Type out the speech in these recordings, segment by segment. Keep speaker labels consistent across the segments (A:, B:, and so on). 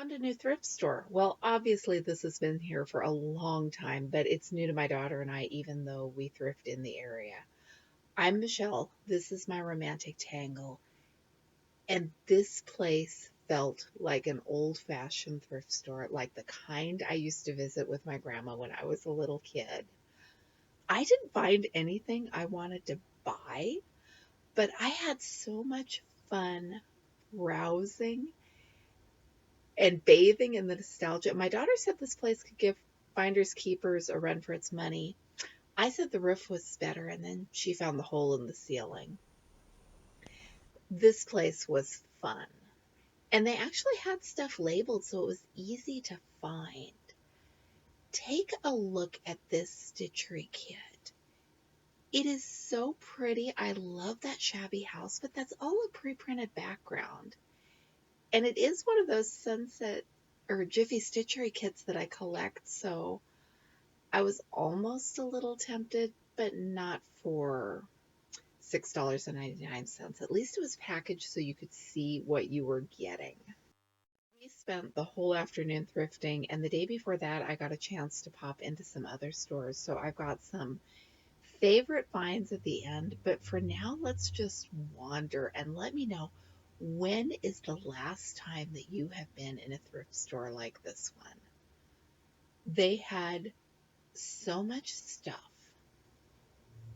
A: Found a new thrift store. Well, obviously, this has been here for a long time, but it's new to my daughter and I, even though we thrift in the area. I'm Michelle. This is my romantic tangle. And this place felt like an old fashioned thrift store, like the kind I used to visit with my grandma when I was a little kid. I didn't find anything I wanted to buy, but I had so much fun browsing and bathing in the nostalgia. My daughter said this place could give finders keepers a run for its money. I said the roof was better, and then she found the hole in the ceiling. This place was fun. And they actually had stuff labeled so it was easy to find. Take a look at this stitchery kit. It is so pretty. I love that shabby house, but that's all a pre-printed background. And it is one of those sunset or Jiffy stitchery kits that I collect, so I was almost a little tempted, but not for $6.99. At least it was packaged so you could see what you were getting. We spent the whole afternoon thrifting, and the day before that, I got a chance to pop into some other stores. So I've got some favorite finds at the end, but for now, let's just wander and let me know, when is the last time that you have been in a thrift store like this one? They had so much stuff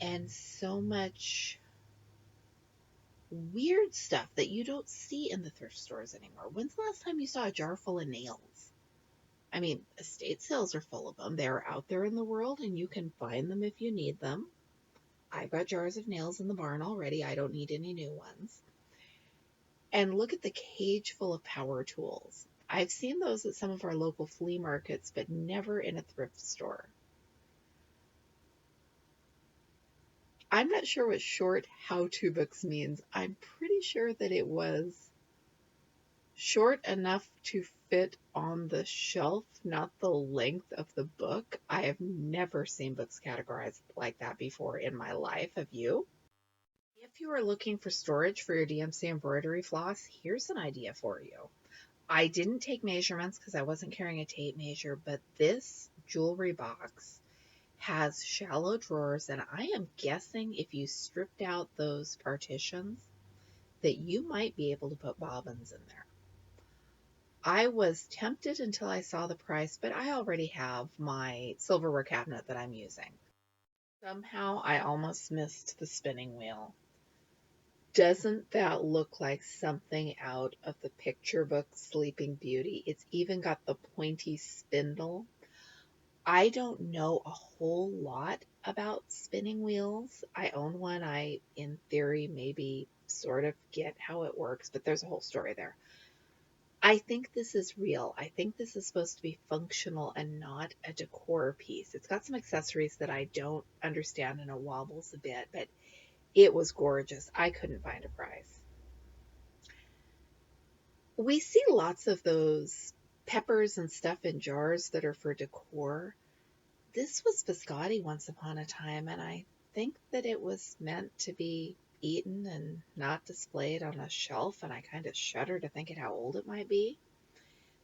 A: and so much weird stuff that you don't see in the thrift stores anymore. When's the last time you saw a jar full of nails? I mean, estate sales are full of them. They're out there in the world and you can find them if you need them. I've got jars of nails in the barn already. I don't need any new ones. And look at the cage full of power tools. I've seen those at some of our local flea markets, but never in a thrift store. I'm not sure what short how-to books means. I'm pretty sure that it was short enough to fit on the shelf, not the length of the book. I have never seen books categorized like that before in my life. Have you? If you are looking for storage for your DMC embroidery floss, here's an idea for you. I didn't take measurements because I wasn't carrying a tape measure, but this jewelry box has shallow drawers, and I am guessing if you stripped out those partitions, that you might be able to put bobbins in there. I was tempted until I saw the price, but I already have my silverware cabinet that I'm using. Somehow I almost missed the spinning wheel. Doesn't that look like something out of the picture book Sleeping Beauty? It's even got the pointy spindle. I don't know a whole lot about spinning wheels. I own one. I, in theory, maybe sort of get how it works, but there's a whole story there. I think this is real. I think this is supposed to be functional and not a decor piece. It's got some accessories that I don't understand and it wobbles a bit, but it was gorgeous. I couldn't find a price. We see lots of those peppers and stuff in jars that are for decor. This was biscotti once upon a time, and I think that it was meant to be eaten and not displayed on a shelf, and I kind of shudder to think at how old it might be.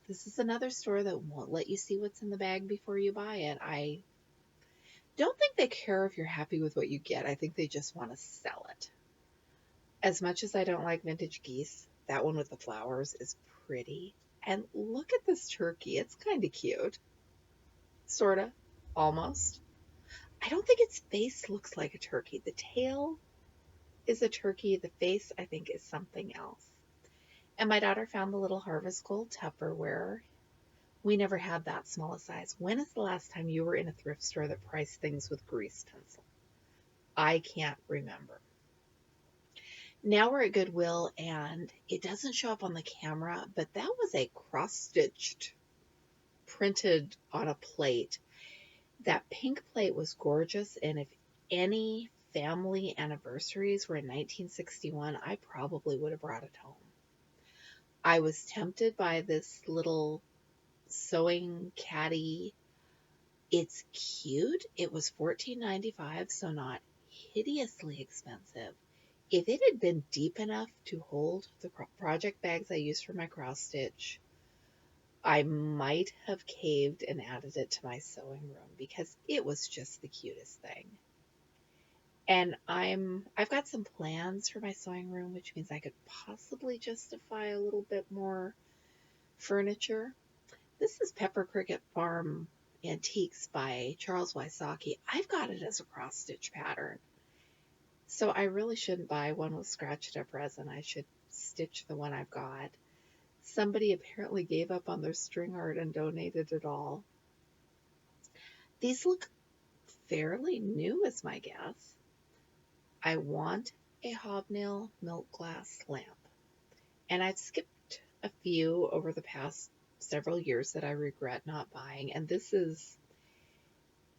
A: This is another store that won't let you see what's in the bag before you buy it. I don't think they care if you're happy with what you get. I think they just want to sell it. As much as I don't like vintage geese, that one with the flowers is pretty. And look at this turkey. It's kind of cute. Sorta. Almost. I don't think its face looks like a turkey. The tail is a turkey. The face, I think, is something else. And my daughter found the little Harvest Gold Tupperware. We never had that small a size. When is the last time you were in a thrift store that priced things with grease pencil? I can't remember. Now we're at Goodwill, and it doesn't show up on the camera, but that was a cross-stitched, printed on a plate. That pink plate was gorgeous, and if any family anniversaries were in 1961, I probably would have brought it home. I was tempted by this little sewing caddy. It's cute. It was $14.95, so not hideously expensive. If it had been deep enough to hold the project bags I use for my cross stitch, I might have caved and added it to my sewing room because it was just the cutest thing. And I've got some plans for my sewing room, which means I could possibly justify a little bit more furniture. This is Pepper Cricket Farm Antiques by Charles Wysocki. I've got it as a cross stitch pattern. So I really shouldn't buy one with scratched up resin. I should stitch the one I've got. Somebody apparently gave up on their string art and donated it all. These look fairly new, is my guess. I want a hobnail milk glass lamp. And I've skipped a few over the past several years that I regret not buying. And this is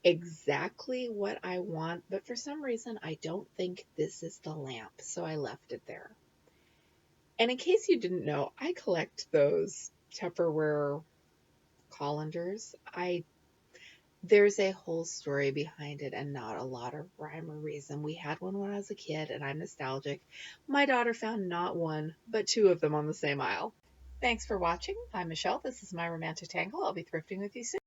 A: exactly what I want, but for some reason I don't think this is the lamp, so I left it there. And in case you didn't know, I collect those Tupperware colanders. There's a whole story behind it and not a lot of rhyme or reason. We had one when I was a kid and I'm nostalgic. My daughter found not one, but two of them on the same aisle. Thanks for watching. I'm Michelle. This is my romantic tangle. I'll be thrifting with you soon.